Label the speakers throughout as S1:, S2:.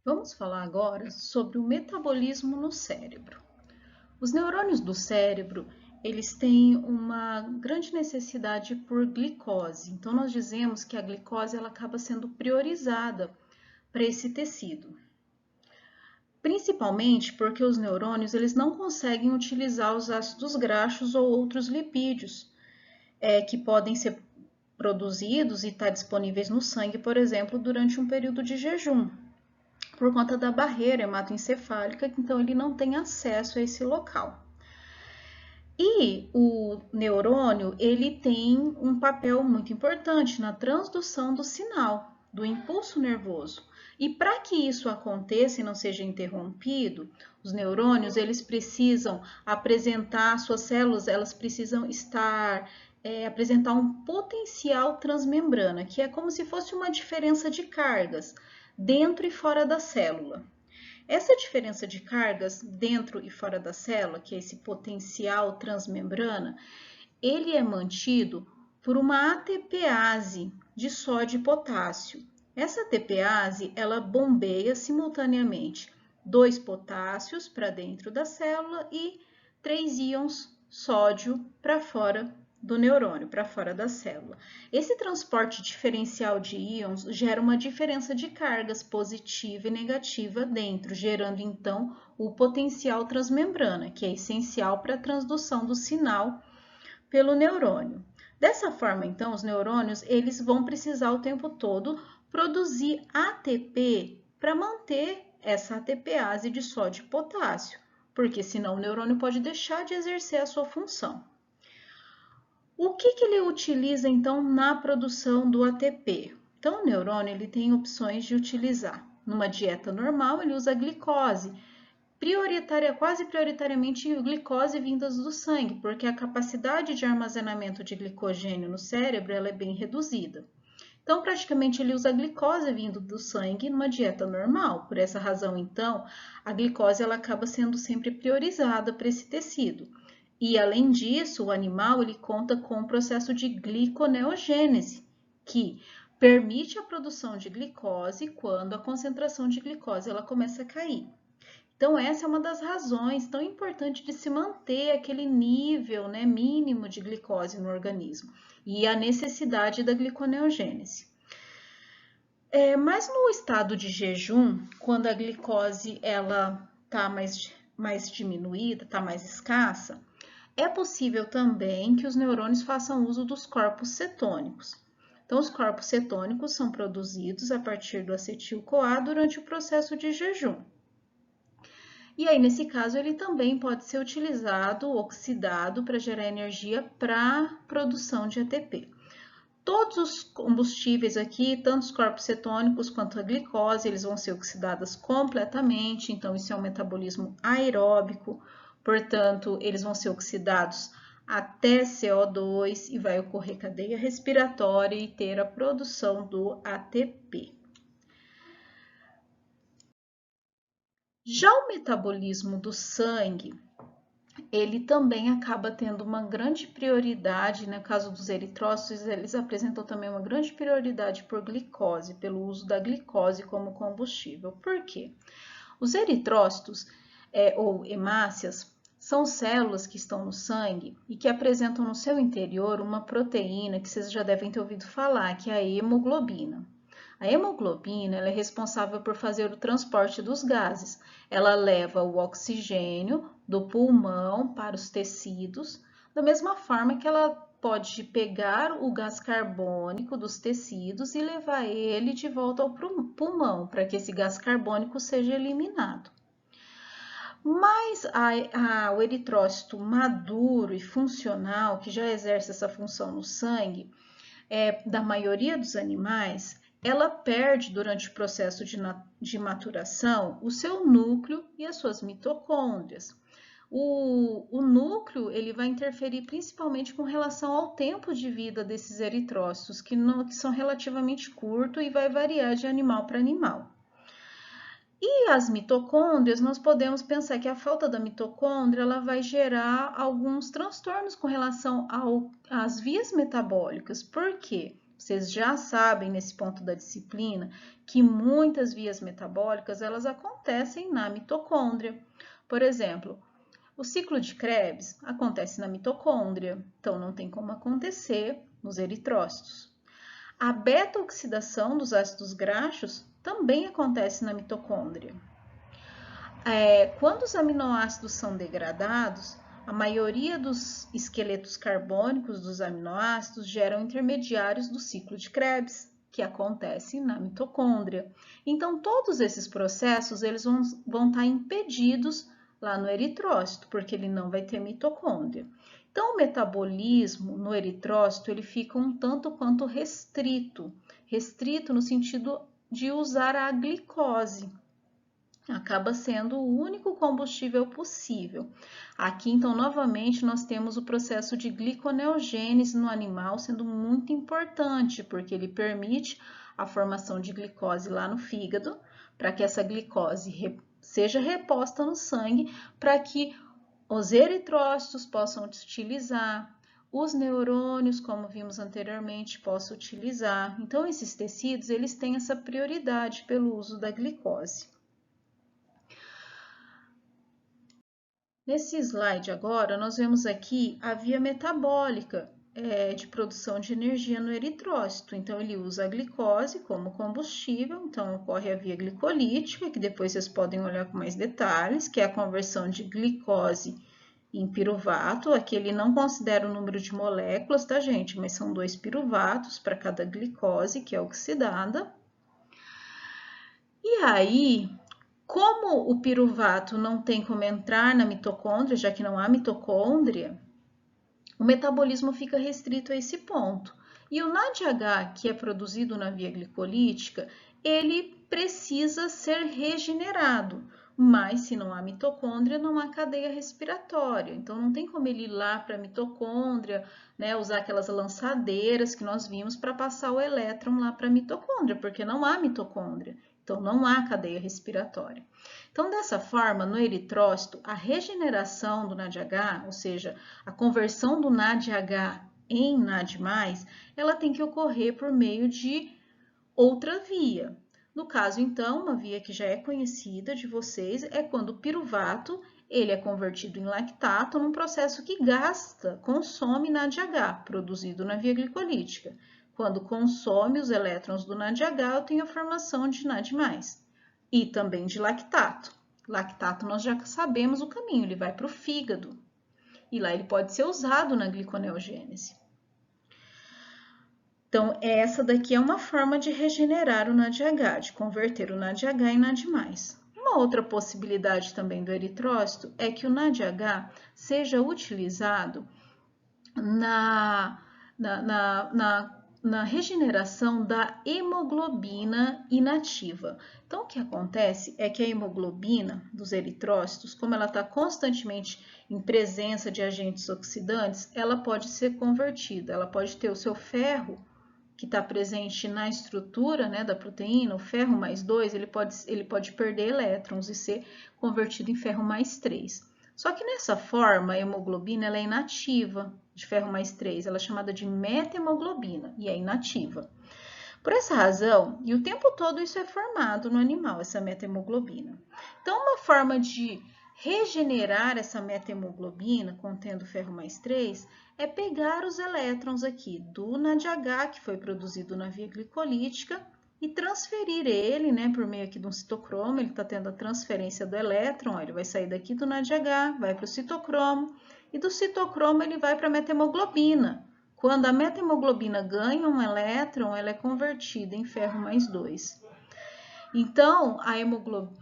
S1: Vamos falar agora sobre o metabolismo no cérebro. Os neurônios do cérebro, eles têm uma grande necessidade por glicose. Então, nós dizemos que a glicose ela acaba sendo priorizada para esse tecido. Principalmente porque os neurônios eles não conseguem utilizar os ácidos graxos ou outros lipídios que podem ser produzidos e estar disponíveis no sangue, por exemplo, durante um período de jejum, por conta da barreira hematoencefálica, então ele não tem acesso a esse local. E o neurônio, ele tem um papel muito importante na transdução do sinal, do impulso nervoso. E para que isso aconteça e não seja interrompido, os neurônios, eles precisam apresentar, suas células, elas precisam apresentar um potencial transmembrana, que é como se fosse uma diferença de cargas dentro e fora da célula. Essa diferença de cargas dentro e fora da célula, que é esse potencial transmembrana, ele é mantido por uma ATPase de sódio e potássio. Essa ATPase, ela bombeia simultaneamente 2 potássios para dentro da célula e 3 íons sódio para fora do neurônio, para fora da célula. Esse transporte diferencial de íons gera uma diferença de cargas positiva e negativa dentro, gerando então o potencial transmembrana, que é essencial para a transdução do sinal pelo neurônio. Dessa forma, então, os neurônios eles vão precisar o tempo todo produzir ATP para manter essa ATPase de sódio e potássio, porque senão o neurônio pode deixar de exercer a sua função. O que ele utiliza, então, na produção do ATP? Então, o neurônio ele tem opções de utilizar. Numa dieta normal, ele usa glicose, quase prioritariamente glicose vindas do sangue, porque a capacidade de armazenamento de glicogênio no cérebro ela é bem reduzida. Então, praticamente, ele usa a glicose vindo do sangue numa dieta normal. Por essa razão, então, a glicose ela acaba sendo sempre priorizada para esse tecido. E, além disso, o animal ele conta com o processo de gliconeogênese, que permite a produção de glicose quando a concentração de glicose ela começa a cair. Então, essa é uma das razões tão importantes de se manter aquele nível mínimo de glicose no organismo e a necessidade da gliconeogênese. Mas no estado de jejum, quando a glicose ela está mais diminuída, está mais escassa, é possível também que os neurônios façam uso dos corpos cetônicos. Então, os corpos cetônicos são produzidos a partir do acetil-CoA durante o processo de jejum. E aí, nesse caso, ele também pode ser utilizado, oxidado, para gerar energia para a produção de ATP. Todos os combustíveis aqui, tanto os corpos cetônicos quanto a glicose, eles vão ser oxidados completamente, então isso é um metabolismo aeróbico, portanto, eles vão ser oxidados até CO2 e vai ocorrer cadeia respiratória e ter a produção do ATP. Já o metabolismo do sangue, ele também acaba tendo uma grande prioridade, no caso dos eritrócitos, eles apresentam também uma grande prioridade por glicose, pelo uso da glicose como combustível. Por quê? Os eritrócitos, ou hemácias, são células que estão no sangue e que apresentam no seu interior uma proteína que vocês já devem ter ouvido falar, que é a hemoglobina. A hemoglobina ela é responsável por fazer o transporte dos gases. Ela leva o oxigênio do pulmão para os tecidos, da mesma forma que ela pode pegar o gás carbônico dos tecidos e levar ele de volta ao pulmão, para que esse gás carbônico seja eliminado. Mas o eritrócito maduro e funcional, que já exerce essa função no sangue, da maioria dos animais, ela perde durante o processo de maturação o seu núcleo e as suas mitocôndrias. O núcleo ele vai interferir principalmente com relação ao tempo de vida desses eritrócitos, que são relativamente curtos e vai variar de animal para animal. E as mitocôndrias, nós podemos pensar que a falta da mitocôndria ela vai gerar alguns transtornos com relação às vias metabólicas. Por quê? Vocês já sabem, nesse ponto da disciplina, que muitas vias metabólicas, elas acontecem na mitocôndria. Por exemplo, o ciclo de Krebs acontece na mitocôndria, então não tem como acontecer nos eritrócitos. A beta-oxidação dos ácidos graxos também acontece na mitocôndria. Quando os aminoácidos são degradados, a maioria dos esqueletos carbônicos dos aminoácidos geram intermediários do ciclo de Krebs, que acontece na mitocôndria. Então, todos esses processos eles vão estar impedidos lá no eritrócito, porque ele não vai ter mitocôndria. Então, o metabolismo no eritrócito ele fica um tanto quanto restrito no sentido de usar a glicose. Acaba sendo o único combustível possível. Aqui, então, novamente, nós temos o processo de gliconeogênese no animal sendo muito importante, porque ele permite a formação de glicose lá no fígado, para que essa glicose seja reposta no sangue, para que os eritrócitos possam utilizar, os neurônios, como vimos anteriormente, possam utilizar. Então, esses tecidos, eles têm essa prioridade pelo uso da glicose. Nesse slide agora, nós vemos aqui a via metabólica de produção de energia no eritrócito. Então, ele usa a glicose como combustível, então ocorre a via glicolítica, que depois vocês podem olhar com mais detalhes, que é a conversão de glicose em piruvato. Aqui ele não considera o número de moléculas, tá, gente? Mas são 2 piruvatos para cada glicose que é oxidada. E aí, como o piruvato não tem como entrar na mitocôndria, já que não há mitocôndria, o metabolismo fica restrito a esse ponto. E o NADH, que é produzido na via glicolítica, ele precisa ser regenerado. Mas se não há mitocôndria, não há cadeia respiratória. Então, não tem como ele ir lá para a mitocôndria, né, usar aquelas lançadeiras que nós vimos para passar o elétron lá para a mitocôndria, porque não há mitocôndria. Então, não há cadeia respiratória. Então, dessa forma, no eritrócito, a regeneração do NADH, ou seja, a conversão do NADH em NAD+, ela tem que ocorrer por meio de outra via. No caso, então, uma via que já é conhecida de vocês é quando o piruvato ele é convertido em lactato num processo que consome NADH, produzido na via glicolítica. Quando consome os elétrons do NADH, eu tenho a formação de NAD+, e também de lactato. Lactato nós já sabemos o caminho, ele vai para o fígado, e lá ele pode ser usado na gliconeogênese. Então, essa daqui é uma forma de regenerar o NADH, de converter o NADH em NAD+. Uma outra possibilidade também do eritrócito é que o NADH seja utilizado na regeneração da hemoglobina inativa. Então, o que acontece é que a hemoglobina dos eritrócitos, como ela está constantemente em presença de agentes oxidantes, ela pode ser convertida, ela pode ter o seu ferro, que está presente na estrutura, né, da proteína, o ferro mais 2, ele pode perder elétrons e ser convertido em ferro mais 3. Só que nessa forma, a hemoglobina ela é inativa de ferro mais 3, ela é chamada de metahemoglobina e é inativa. Por essa razão, e o tempo todo isso é formado no animal, essa metahemoglobina. Então, uma forma de regenerar essa metahemoglobina, contendo ferro mais 3, é pegar os elétrons aqui do NADH, que foi produzido na via glicolítica, e transferir ele, né, por meio aqui de um citocromo, ele está tendo a transferência do elétron, ó, ele vai sair daqui do NADH, vai para o citocromo, e do citocromo ele vai para a metahemoglobina. Quando a metahemoglobina ganha um elétron, ela é convertida em ferro mais 2. Então,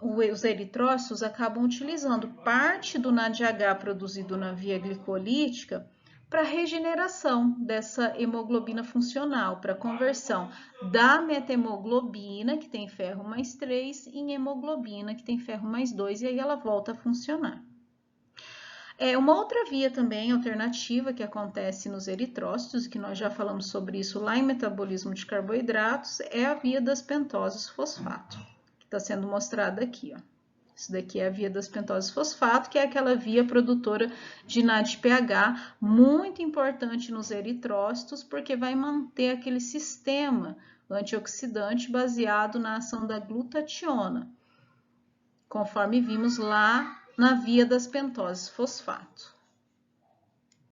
S1: os eritrócitos acabam utilizando parte do NADH produzido na via glicolítica para regeneração dessa hemoglobina funcional, para conversão da metahemoglobina, que tem ferro mais 3, em hemoglobina, que tem ferro mais 2, e aí ela volta a funcionar. Uma outra via também alternativa que acontece nos eritrócitos, que nós já falamos sobre isso lá em metabolismo de carboidratos, é a via das pentoses fosfato, que está sendo mostrada aqui, ó. Isso daqui é a via das pentoses fosfato, que é aquela via produtora de NADPH, muito importante nos eritrócitos, porque vai manter aquele sistema antioxidante baseado na ação da glutationa, conforme vimos lá na via das pentoses fosfato.